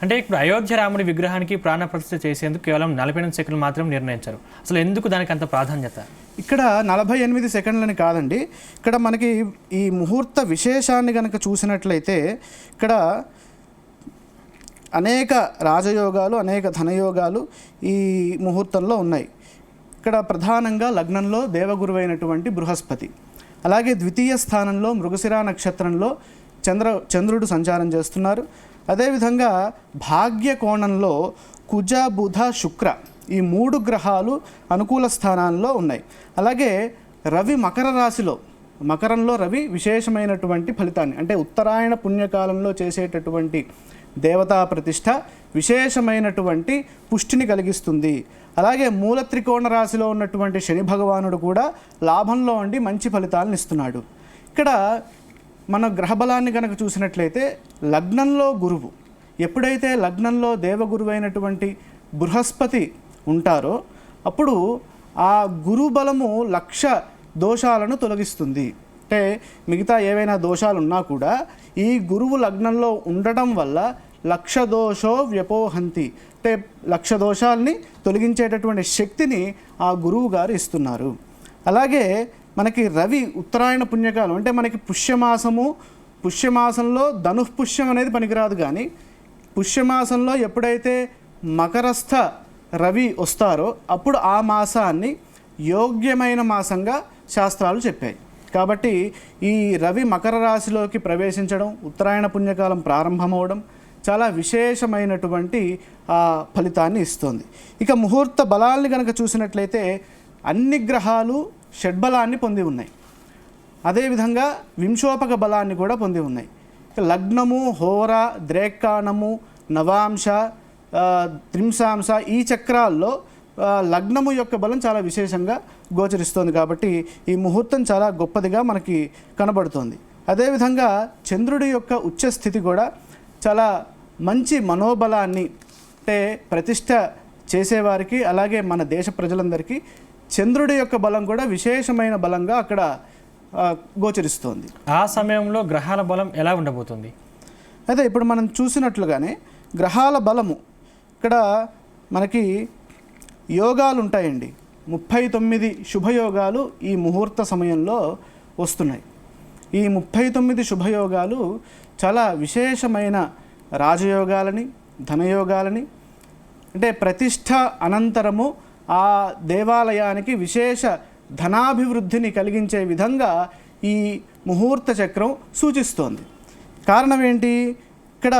అంటే ఇప్పుడు అయోధ్య రాముడి విగ్రహానికి ప్రాణప్రతిష్ఠ చేసేందుకు కేవలం 48 సెకండ్లు మాత్రం నిర్ణయించారు. అసలు ఎందుకు దానికి అంత ప్రాధాన్యత? ఇక్కడ 48 సెకండ్లని కాదండి, ఇక్కడ మనకి ఈ ముహూర్త విశేషాన్ని కనుక చూసినట్లయితే ఇక్కడ అనేక రాజయోగాలు, అనేక ధనయోగాలు ఈ ముహూర్తంలో ఉన్నాయి. ఇక్కడ ప్రధానంగా లగ్నంలో దేవగురువైనటువంటి బృహస్పతి, అలాగే ద్వితీయ స్థానంలో మృగశిర నక్షత్రంలో చంద్రుడు సంచారం చేస్తున్నారు. అదేవిధంగా భాగ్య కోణంలో కుజ, బుధ, శుక్ర ఈ 3 గ్రహాలు అనుకూల స్థానాల్లో ఉన్నాయి. అలాగే రవి మకర రాశిలో, మకరంలో రవి విశేషమైనటువంటి ఫలితాన్ని, అంటే ఉత్తరాయణ పుణ్యకాలంలో చేసేటటువంటి దేవతా ప్రతిష్ఠ విశేషమైనటువంటి పుష్టిని కలిగిస్తుంది. అలాగే మూల త్రికోణ రాశిలో ఉన్నటువంటి శని భగవానుడు కూడా లాభంలో ఉండి మంచి ఫలితాలను ఇస్తున్నాడు. ఇక్కడ మన గ్రహబలాన్ని కనుక చూసినట్లయితే లగ్నంలో గురువు, ఎప్పుడైతే లగ్నంలో దేవగురువైనటువంటి బృహస్పతి ఉంటారో అప్పుడు ఆ గురు బలము 1,00,000 దోషాలను తొలగిస్తుంది. అంటే మిగతా ఏవైనా దోషాలు ఉన్నా కూడా ఈ గురువు లగ్నంలో ఉండటం వల్ల 1,00,000 దోషో వ్యపోహంతి, అంటే 1,00,000 దోషాలని తొలగించేటటువంటి శక్తిని ఆ గురువు గారు ఇస్తున్నారు. అలాగే మనకి రవి ఉత్తరాయణ పుణ్యకాలం, అంటే మనకి పుష్యమాసంలో ధనుఃపుష్యం అనేది పనికిరాదు, కానీ పుష్యమాసంలో ఎప్పుడైతే మకరస్థ రవి వస్తారో అప్పుడు ఆ మాసాన్ని యోగ్యమైన మాసంగా శాస్త్రాలు చెప్పాయి. కాబట్టి ఈ రవి మకర రాశిలోకి ప్రవేశించడం, ఉత్తరాయణ పుణ్యకాలం ప్రారంభమవడం చాలా విశేషమైనటువంటి ఫలితాన్ని ఇస్తుంది. ఇక ముహూర్త బలాల్ని కనుక చూసినట్లయితే అన్ని గ్రహాలు షడ్బలాన్ని పొంది ఉన్నాయి, అదేవిధంగా వింశోపక బలాన్ని కూడా పొంది ఉన్నాయి. లగ్నము, హోర, ద్రేక్కాణము, నవాంశ, త్రింశాంశ ఈ చక్రాల్లో లగ్నము యొక్క బలం చాలా విశేషంగా గోచరిస్తుంది. కాబట్టి ఈ ముహూర్తం చాలా గొప్పదిగా మనకి కనబడుతోంది. అదేవిధంగా చంద్రుడి యొక్క ఉచ్చస్థితి కూడా చాలా మంచి మనోబలాన్ని, అంటే ప్రతిష్ట చేసేవారికి అలాగే మన దేశ ప్రజలందరికీ చంద్రుడి యొక్క బలం కూడా విశేషమైన బలంగా అక్కడ గోచరిస్తోంది. ఆ సమయంలో గ్రహాల బలం ఎలా ఉండబోతుంది? అదే ఇప్పుడు మనం చూసినట్లుగానే గ్రహాల బలము ఇక్కడ మనకి యోగాలు ఉంటాయండి. 39 శుభయోగాలు ఈ ముహూర్త సమయంలో వస్తున్నాయి. ఈ 39 శుభయోగాలు చాలా విశేషమైన రాజయోగాలని, ధనయోగాలని, అంటే ప్రతిష్ట అనంతరము ఆ దేవాలయానికి విశేష ధనాభివృద్ధిని కలిగించే విధంగా ఈ ముహూర్త చక్రం సూచిస్తోంది. కారణం ఏంటి? ఇక్కడ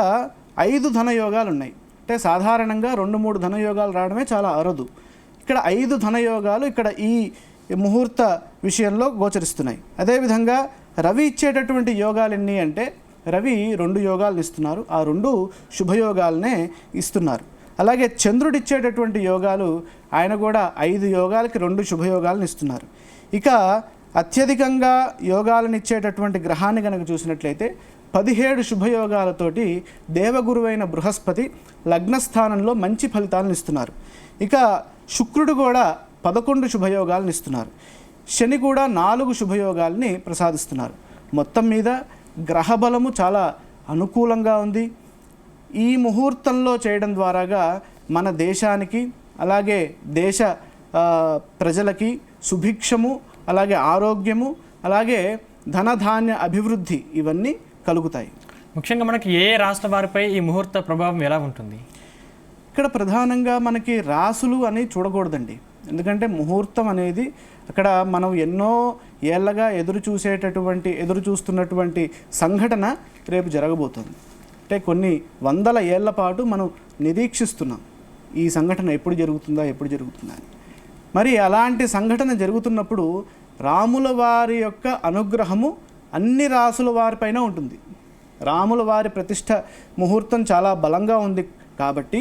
5 ధనయోగాలు ఉన్నాయి. అంటే సాధారణంగా 2-3 ధనయోగాలు రావడమే చాలా అరుదు. ఇక్కడ 5 ధనయోగాలు ఇక్కడ ఈ ముహూర్త విషయంలో గోచరిస్తున్నాయి. అదేవిధంగా రవి ఇచ్చేటటువంటి యోగాలు ఎన్ని అంటే రవి 2 యోగాలను ఇస్తున్నారు, ఆ 2 శుభయోగాలనే ఇస్తున్నారు. అలాగే చంద్రుడు ఇచ్చేటటువంటి యోగాలు ఆయన కూడా 5 యోగాలకి 2 శుభయోగాలను ఇస్తున్నారు. ఇక అత్యధికంగా యోగాలను ఇచ్చేటటువంటి గ్రహాన్ని కనుక చూసినట్లయితే 17 శుభయోగాలతోటి దేవగురువైన బృహస్పతి లగ్నస్థానంలో మంచి ఫలితాలను ఇస్తున్నారు. ఇక శుక్రుడు కూడా 11 శుభయోగాలను ఇస్తున్నారు. శని కూడా 4 శుభయోగాల్ని ప్రసాదిస్తున్నారు. మొత్తం మీద గ్రహబలము చాలా అనుకూలంగా ఉంది. ఈ ముహూర్తంలో చేయడం ద్వారాగా మన దేశానికి అలాగే దేశ ప్రజలకి సుభిక్షము, అలాగే ఆరోగ్యము, అలాగే ధనధాన్య అభివృద్ధి ఇవన్నీ కలుగుతాయి. ముఖ్యంగా మనకి ఏ రాష్ట్ర వారిపై ఈ ముహూర్త ప్రభావం ఎలా ఉంటుంది? ఇక్కడ ప్రధానంగా మనకి రాసులు అని చూడకూడదండి. ఎందుకంటే ముహూర్తం అనేది అక్కడ మనం ఎన్నో ఏళ్ళగా ఎదురు చూస్తున్నటువంటి సంఘటన రేపు జరగబోతుంది. అంటే కొన్ని వందల ఏళ్ల పాటు మనం నిరీక్షిస్తున్నాం ఈ సంఘటన ఎప్పుడు జరుగుతుందా అని. మరి అలాంటి సంఘటన జరుగుతున్నప్పుడు రాముల వారి యొక్క అనుగ్రహము అన్ని రాసుల వారిపైన ఉంటుంది. రాముల వారి ప్రతిష్ట ముహూర్తం చాలా బలంగా ఉంది కాబట్టి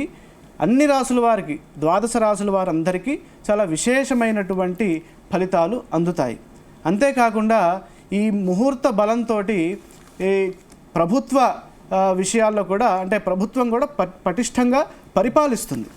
అన్ని రాసుల వారికి, 12 రాసుల వారందరికీ చాలా విశేషమైనటువంటి ఫలితాలు అందుతాయి. అంతేకాకుండా ఈ ముహూర్త బలంతో ఈ ప్రభుత్వ విషయాల్లో కూడా, అంటే ప్రభుత్వం కూడా పటిష్టంగా పరిపాలిస్తుంది.